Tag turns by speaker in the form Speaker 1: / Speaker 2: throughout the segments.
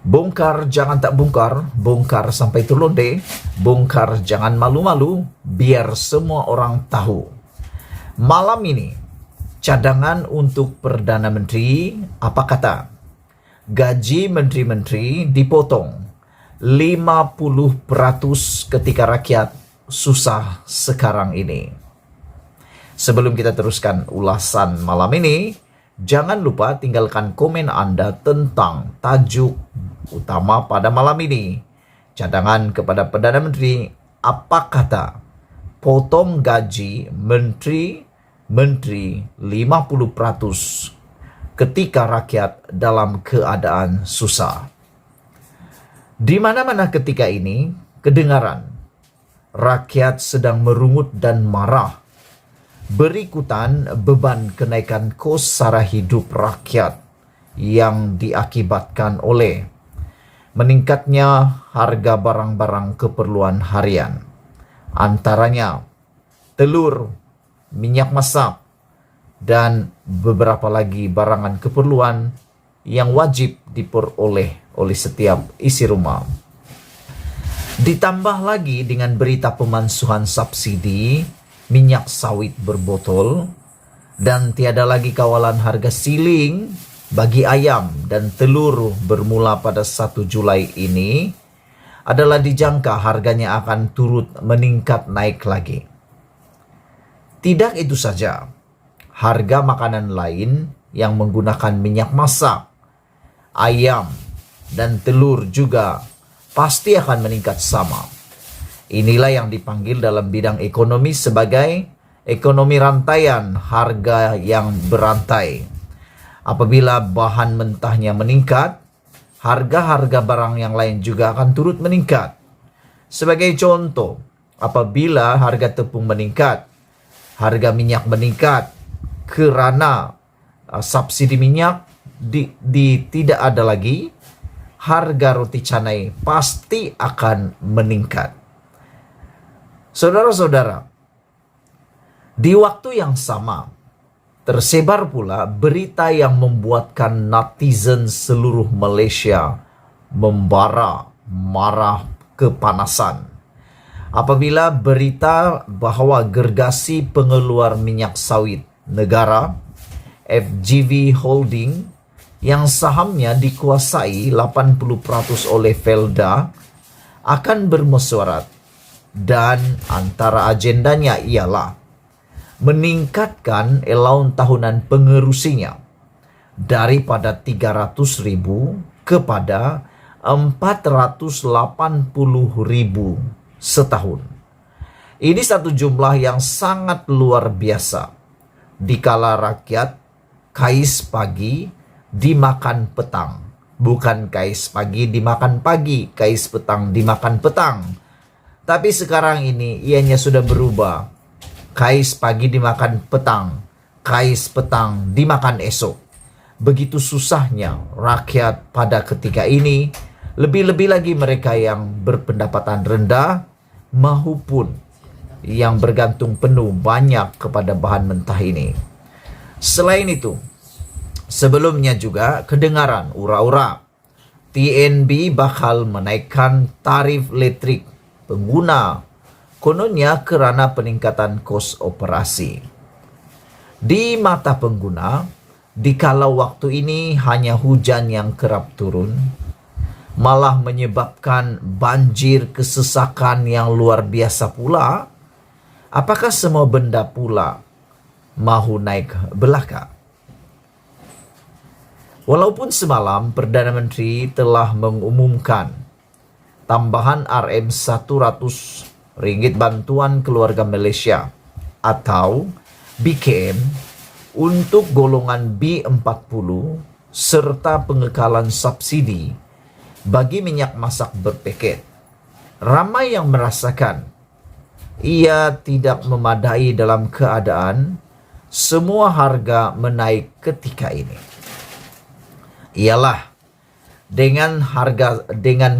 Speaker 1: Bongkar jangan tak bongkar, bongkar sampai terlonde, bongkar jangan malu-malu, biar semua orang tahu. Malam ini, cadangan untuk Perdana Menteri, apa kata? Gaji menteri-menteri dipotong 50% ketika rakyat susah sekarang ini. Sebelum kita teruskan ulasan malam ini, jangan lupa tinggalkan komen Anda tentang tajuk utama pada malam ini. Cadangan kepada Perdana Menteri, apa kata? Potong gaji menteri 50% ketika rakyat dalam keadaan susah. Di mana-mana ketika ini kedengaran rakyat sedang merungut dan marah berikutan beban kenaikan kos sara hidup rakyat yang diakibatkan oleh meningkatnya harga barang-barang keperluan harian, antaranya telur, minyak masak, dan beberapa lagi barangan keperluan yang wajib diperoleh oleh setiap isi rumah. Ditambah lagi dengan berita pemansuhan subsidi minyak sawit berbotol, dan tiada lagi kawalan harga siling bagi ayam dan telur bermula pada 1 Julai ini, adalah dijangka harganya akan turut meningkat naik lagi. Tidak itu saja, harga makanan lain yang menggunakan minyak masak, ayam, dan telur juga pasti akan meningkat sama. Inilah yang dipanggil dalam bidang ekonomi sebagai ekonomi rantaian harga yang berantai. Apabila bahan mentahnya meningkat, harga-harga barang yang lain juga akan turut meningkat. Sebagai contoh, apabila harga tepung meningkat, harga minyak meningkat kerana subsidi minyak tidak ada lagi, harga roti canai pasti akan meningkat. Saudara-saudara, di waktu yang sama, tersebar pula berita yang membuatkan netizen seluruh Malaysia membara, marah, kepanasan. Apabila berita bahawa gergasi pengeluar minyak sawit negara, FGV Holding, yang sahamnya dikuasai 80% oleh Felda, akan bermesyuarat, dan antara agendanya ialah meningkatkan allowance tahunan pengerusinya daripada 300,000 kepada 480,000 setahun. Ini satu jumlah yang sangat luar biasa dikala rakyat kais pagi dimakan petang. Bukan kais pagi dimakan pagi, kais petang dimakan petang. Tapi sekarang ini ianya sudah berubah. Kais pagi dimakan petang, kais petang dimakan esok. Begitu susahnya rakyat pada ketika ini, lebih-lebih lagi mereka yang berpendapatan rendah maupun yang bergantung penuh banyak kepada bahan mentah ini. Selain itu, sebelumnya juga kedengaran ura-ura TNB bakal menaikkan tarif listrik pengguna, kononnya kerana peningkatan kos operasi. Di mata pengguna, dikala waktu ini hanya hujan yang kerap turun, malah menyebabkan banjir kesesakan yang luar biasa pula, apakah semua benda pula mahu naik belaka? Walaupun semalam Perdana Menteri telah mengumumkan tambahan RM100 ringgit bantuan keluarga Malaysia atau BKM untuk golongan B40 serta pengekalan subsidi bagi minyak masak berpaket, ramai yang merasakan ia tidak memadai dalam keadaan semua harga menaik ketika ini. Ialah dengan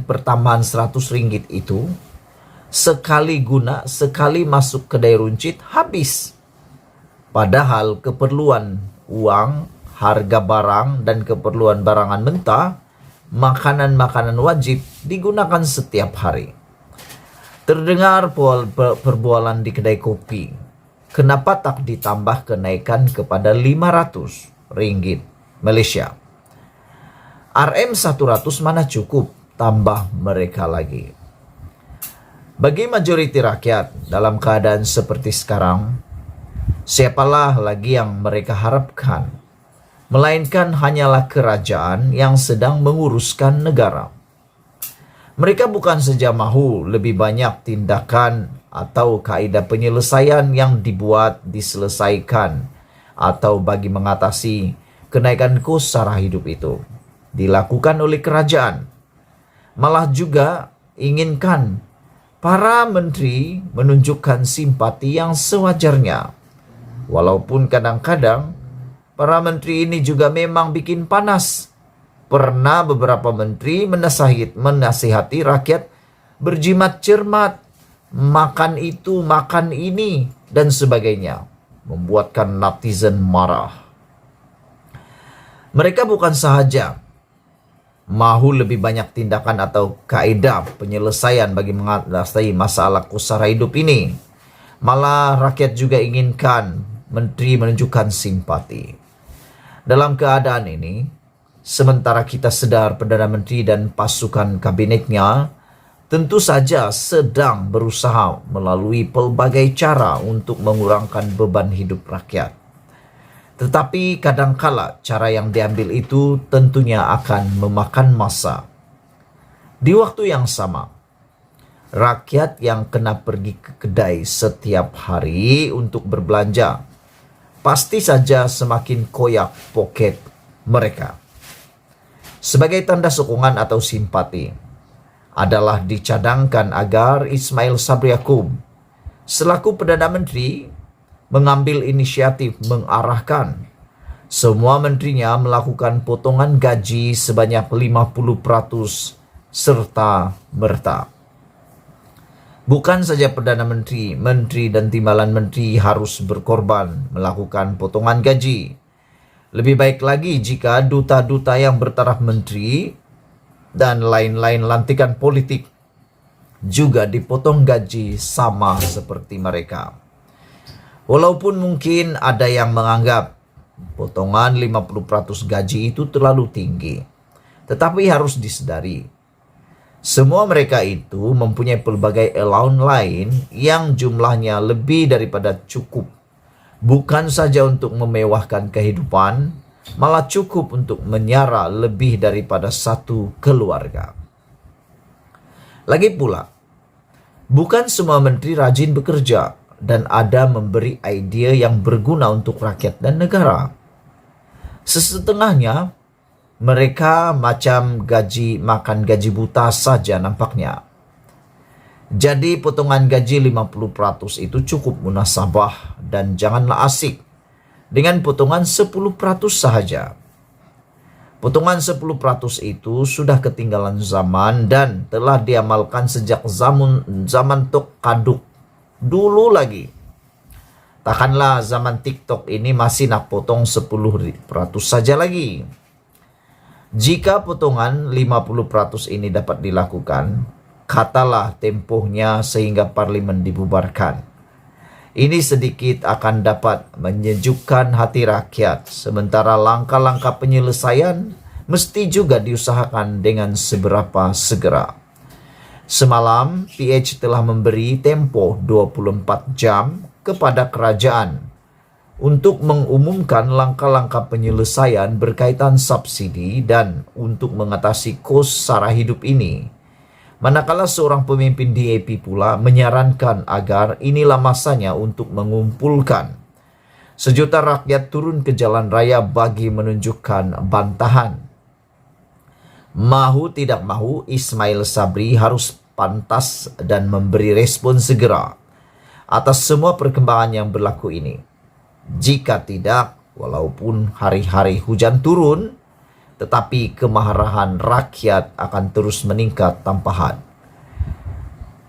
Speaker 1: pertambahan 100 ringgit itu, sekali guna, sekali masuk kedai runcit habis. Padahal keperluan uang, harga barang dan keperluan barangan mentah makanan-makanan wajib digunakan setiap hari. Terdengar perbualan di kedai kopi. Kenapa tak ditambah kenaikan kepada 500 ringgit Malaysia? RM100 mana cukup, tambah mereka lagi. Bagi majoriti rakyat dalam keadaan seperti sekarang, siapalah lagi yang mereka harapkan, melainkan hanyalah kerajaan yang sedang menguruskan negara. Mereka bukan saja mahu lebih banyak tindakan atau kaedah penyelesaian yang diselesaikan atau bagi mengatasi kenaikan kos sara hidup itu dilakukan oleh kerajaan. Malah juga inginkan para menteri menunjukkan simpati yang sewajarnya. Walaupun kadang-kadang para menteri ini juga memang bikin panas. Pernah beberapa menteri menasihati rakyat berjimat cermat, makan itu, makan ini, dan sebagainya, membuatkan netizen marah. Mereka bukan sahaja mahu lebih banyak tindakan atau kaedah penyelesaian bagi mengatasi masalah kos sara hidup ini, malah rakyat juga inginkan menteri menunjukkan simpati. Dalam keadaan ini, sementara kita sedar Perdana Menteri dan pasukan kabinetnya tentu saja sedang berusaha melalui pelbagai cara untuk mengurangkan beban hidup rakyat. Tetapi kadangkala cara yang diambil itu tentunya akan memakan masa. Di waktu yang sama, rakyat yang kena pergi ke kedai setiap hari untuk berbelanja pasti saja semakin koyak poket mereka. Sebagai tanda sokongan atau simpati adalah dicadangkan agar Ismail Sabri Yaakob selaku Perdana Menteri mengambil inisiatif mengarahkan semua menterinya melakukan potongan gaji sebanyak 50% serta merta. Bukan saja Perdana Menteri, Menteri dan Timbalan Menteri harus berkorban melakukan potongan gaji. Lebih baik lagi jika duta-duta yang bertaraf menteri dan lain-lain lantikan politik juga dipotong gaji sama seperti mereka. Walaupun mungkin ada yang menganggap potongan 50% gaji itu terlalu tinggi, tetapi harus disadari, semua mereka itu mempunyai pelbagai allowance lain yang jumlahnya lebih daripada cukup. Bukan saja untuk memewahkan kehidupan, malah cukup untuk menyara lebih daripada satu keluarga. Lagi pula, bukan semua menteri rajin bekerja dan ada memberi idea yang berguna untuk rakyat dan negara. Sesetengahnya, mereka macam makan gaji buta saja nampaknya. Jadi potongan gaji 50% itu cukup munasabah dan janganlah asik dengan potongan 10% sahaja. Potongan 10% itu sudah ketinggalan zaman dan telah diamalkan sejak zaman Tok Kaduk dulu lagi. Takkanlah zaman TikTok ini masih nak potong 10% saja lagi. Jika potongan 50% ini dapat dilakukan, katalah tempohnya sehingga parlimen dibubarkan. Ini sedikit akan dapat menyejukkan hati rakyat, sementara langkah-langkah penyelesaian mesti juga diusahakan dengan seberapa segera. Semalam, PH telah memberi tempoh 24 jam kepada kerajaan untuk mengumumkan langkah-langkah penyelesaian berkaitan subsidi dan untuk mengatasi kos sara hidup ini. Manakala seorang pemimpin DAP pula menyarankan agar inilah masanya untuk mengumpulkan sejuta rakyat turun ke jalan raya bagi menunjukkan bantahan. Mahu tidak mahu, Ismail Sabri harus pantas dan memberi respon segera atas semua perkembangan yang berlaku ini. Jika tidak, walaupun hari-hari hujan turun, tetapi kemarahan rakyat akan terus meningkat tanpa had.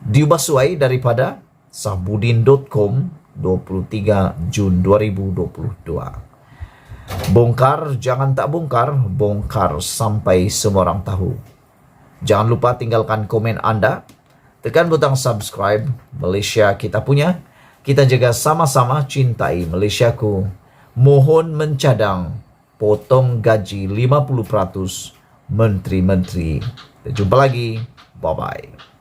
Speaker 1: Diubah suai daripada sahbudin.com 23 Jun 2022. Bongkar, jangan tak bongkar, bongkar sampai semua orang tahu. Jangan lupa tinggalkan komen Anda, tekan butang subscribe. Malaysia kita punya, kita jaga sama-sama, cintai Malaysiaku. Mohon mencadang, potong gaji 50% menteri-menteri. Kita jumpa lagi, bye-bye.